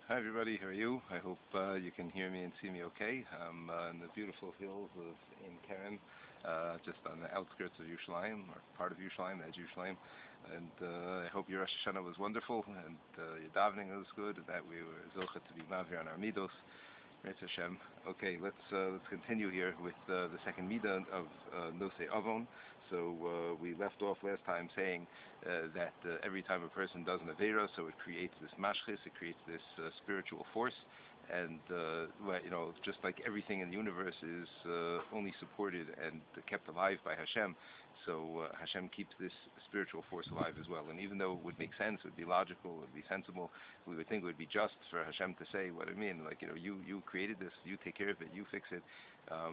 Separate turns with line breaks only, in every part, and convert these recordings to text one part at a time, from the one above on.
Hi everybody, how are you? I hope you can hear me and see me okay. I'm in the beautiful hills of Ein Keren, just on the outskirts of Yerushalayim, or part of Yerushalayim, that's Yerushalayim. And I hope your Rosh Hashanah was wonderful, and your davening was good, and that we were zochet to be mavir on our middos. Hashem. Okay, let's continue here with the second middah of Nosei Avon. So we left off last time saying that every time a person does an Devorah, so it creates this mashchis, it creates this spiritual force, and just like everything in the universe is only supported and kept alive by Hashem, so Hashem keeps this spiritual force alive as well. And even though it would make sense, it would be logical, it would be sensible, we would think it would be just for Hashem to say, what I mean, like, you created this, you take care of it, you fix it,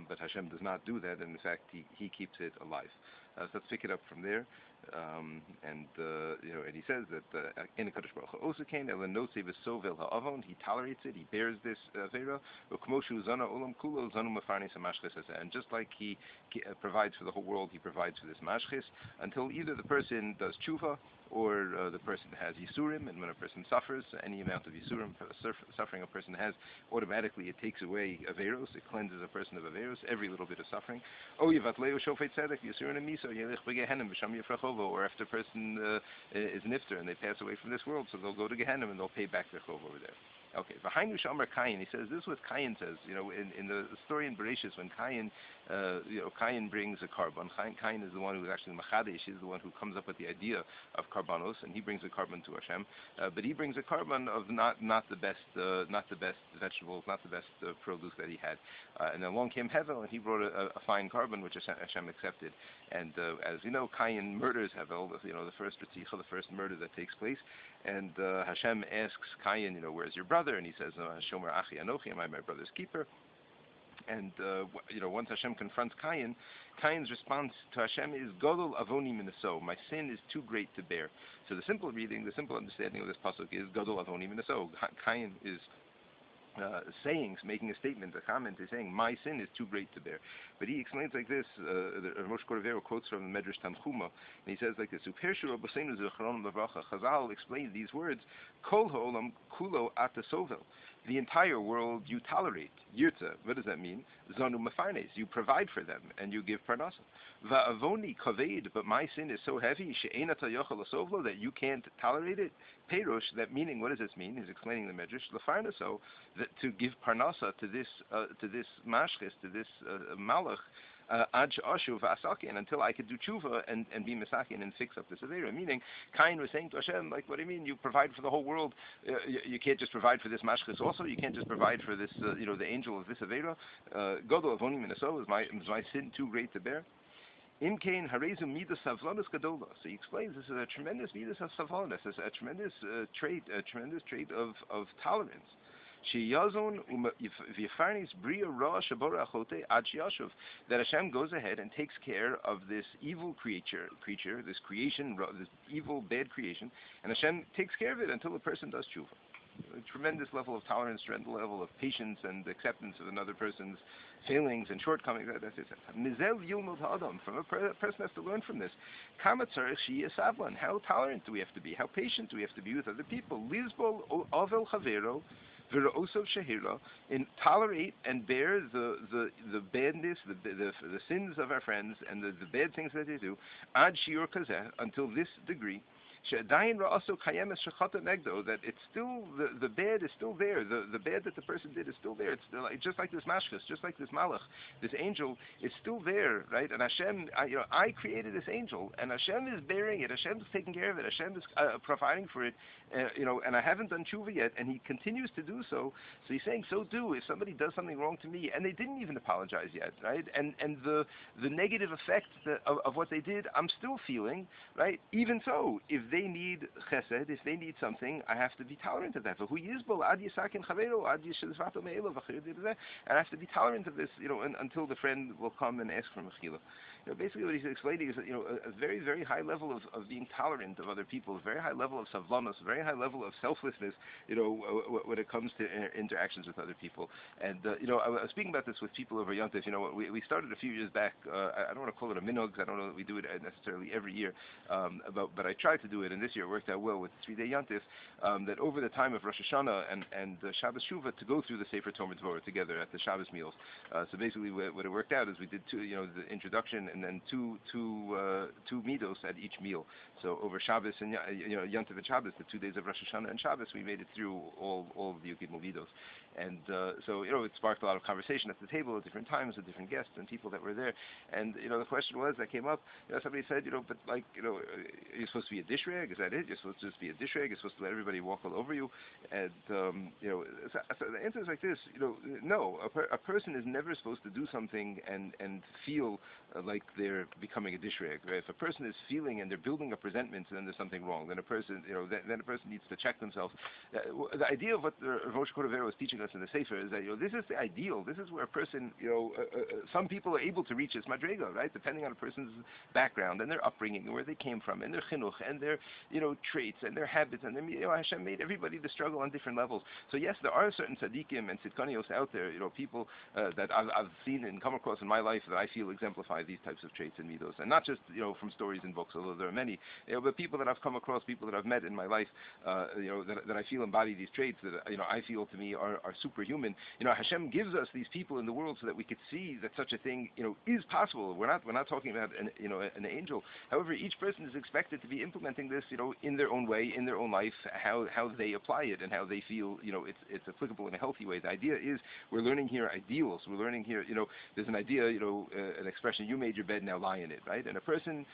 but Hashem does not do that, and in fact, He keeps it alive. So let's pick it up from there. And he says that in Kadosh Baruch Hu also came Nosei v'sovel ha'avon. He tolerates it. He bears this Devorah. And just like he provides for the whole world, he provides for this mashchis until either the person does tshuva or the person has Yisurim, and when a person suffers, any amount of Yisurim, suffering a person has, automatically it takes away Averos, it cleanses a person of Averos, every little bit of suffering. Or after a person is nifter and they pass away from this world, so they'll go to Gehenna and they'll pay back their chov over there. Okay, V'hainu Shamar Kayin, he says, this is what Kayin says, in the story in Bereshis, when Kayin, Kayin brings a carbon. Kayin is the one who is actually Machadesh, he's the one who comes up with the idea of karbanos, and he brings a carbon to Hashem, but he brings a carbon of not the best vegetables, not the best produce that he had. And then along came Hevel, and he brought a fine carbon, which Hashem accepted. And as you know, Kayin murders Hevel, the first Ritzicha, the first murder that takes place, and Hashem asks Kayin, where's your brother? And he says, Shomer Achi Anochi, am I my brother's keeper? And once Hashem confronts Kayin, Kayin's response to Hashem is Godol Avoni Minaso. My sin is too great to bear. So the simple reading, the simple understanding of this pasuk is Godol Avoni Minaso. Kayin is making a statement, a comment, is saying, my sin is too great to bear. But he explains like this, Moshe Cordovero quotes from the Medrash Tanchuma, and he says like this, Chazal explained these words, Kol ha'olam kulo ata sovel. The entire world you tolerate. Yirtza, what does that mean? Zanu mafarnes, you provide for them, and you give parnasa. Va'avoni kaved, but my sin is so heavy, she'enata yochel asovlo, that you can't tolerate it. Perush, that meaning, what does this mean? He's explaining the Medrash, lefarnaso, that to give parnasa to this mashchis, to this malach, until I could do tshuva and be misakin and fix up this Devorah. Meaning, Kain was saying to Hashem, like, what do you mean? You provide for the whole world. You can't just provide for this mashchis also. You can't just provide for this, the angel of this Devorah. Godol avoni minaso, is my sin too great to bear? Imkain harezu midas savlanis gadola. So he explains this is a tremendous midas of savlanis, a tremendous trait of tolerance. That Hashem goes ahead and takes care of this evil creature, this creation, this evil, bad creation, and Hashem takes care of it until the person does tshuva. A tremendous level of tolerance, tremendous level of patience and acceptance of another person's failings and shortcomings. That's it. From a person has to learn from this. How tolerant do we have to be? How patient do we have to be with other people? And tolerate and bear the badness, the sins of our friends and the bad things that they do, ad shiur kazeh, until this degree, that it's still, the bad is still there, the bad that the person did is still there. It's still, just like this mashchus, just like this malach, this angel is still there, right? And Hashem, I created this angel, and Hashem is bearing it, Hashem is taking care of it, Hashem is providing for it, and I haven't done tshuva yet, and He continues to do so. So He's saying, so do, if somebody does something wrong to me, and they didn't even apologize yet, right? And the negative effect of what they did, I'm still feeling, right? Even so, if they need chesed, if they need something, I have to be tolerant of that. And I have to be tolerant of this, until the friend will come and ask for mechila. basically what he's explaining is that, a very, very high level of being tolerant of other people, a very high level of savlanos, a very high level of selflessness, when it comes to interactions with other people. And, I was speaking about this with people over Yontif. We started a few years back. I don't want to call it a minog, 'cause I don't know that we do it necessarily every year, but I tried to do it, and this year it worked out well with 3-day Yontif, that over the time of Rosh Hashanah and Shabbos Shuvah, to go through the Sefer Torah Devorah together at the Shabbos meals. So basically what it worked out is we did two, the introduction and then two middos at each meal. So over Shabbos and Yontif and Shabbos, the 2 days of Rosh Hashanah and Shabbos, we made it through all of the Yukid Middos. And so it sparked a lot of conversation at the table at different times with different guests and people that were there. And the question was that came up. Somebody said, but you're supposed to be a dish rag. Is that it? You're supposed to just be a dish rag. You're supposed to let everybody walk all over you. And so the answer is like this. No, a person is never supposed to do something and feel like they're becoming a dish rag. Right? If a person is feeling and they're building up resentments, then there's something wrong. Then a person, then a person needs to check themselves. The idea of what the Rosh Kodavera was teaching us in the Sefer is that this is the ideal. This is where a person, some people are able to reach this madrega, right? Depending on a person's background and their upbringing and where they came from and their chinuch and their traits and their habits and their, Hashem made everybody to struggle on different levels. So yes, there are certain tzaddikim and tzidkanios out there, people that I've seen and come across in my life that I feel exemplify these types of traits and midos, and not just from stories in books, although there are many, but people that I've come across, people that I've met in my life, that I feel embody these traits that I feel to me are superhuman. Hashem gives us these people in the world so that we could see that such a thing is possible. We're not talking about an angel. However, each person is expected to be implementing this in their own way, in their own life, how they apply it and how they feel it's applicable in a healthy way. The idea is we're learning here ideals. We're learning here there's an idea, an expression, you made your bed, now lie in it, right? And a person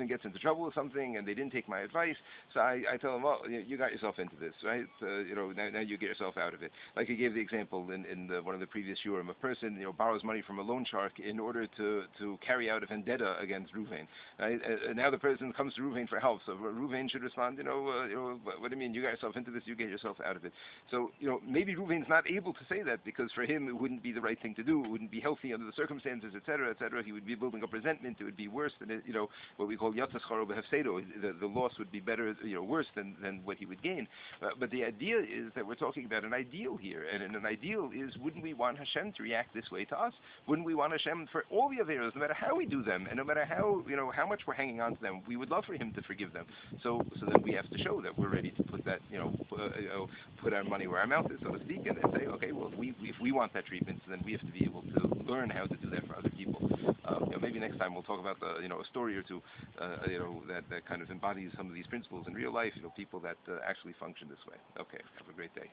gets into trouble with something and they didn't take my advice, so I tell them, well, you got yourself into this, right? Now you get yourself out of it. Like I gave the example in one of the previous Shiurim, a person borrows money from a loan shark in order to carry out a vendetta against Ruvain, right? And now the person comes to Ruvain for help, so Ruvain should respond, what do you mean, you got yourself into this, you get yourself out of it. So maybe Ruvain's not able to say that because for him it wouldn't be the right thing to do, it wouldn't be healthy under the circumstances, etc., etc. He would be building up resentment. It would be worse than what we call yatzascharo behefsedo. The loss would be better, worse than what he would gain. But the idea is that we're talking about an ideal here, and an ideal is, wouldn't we want Hashem to react this way to us? Wouldn't we want Hashem for all the averos, no matter how we do them, and no matter how much we're hanging on to them, we would love for Him to forgive them. So then we have to show that we're ready to put that, put our money where our mouth is, so to speak, and say, okay, well, if we want that treatment, then we have to be able to learn how to do that for other people. Maybe next time we'll talk about a story or two, that kind of embodies some of these principles in real life. People that actually function this way. Okay, have a great day.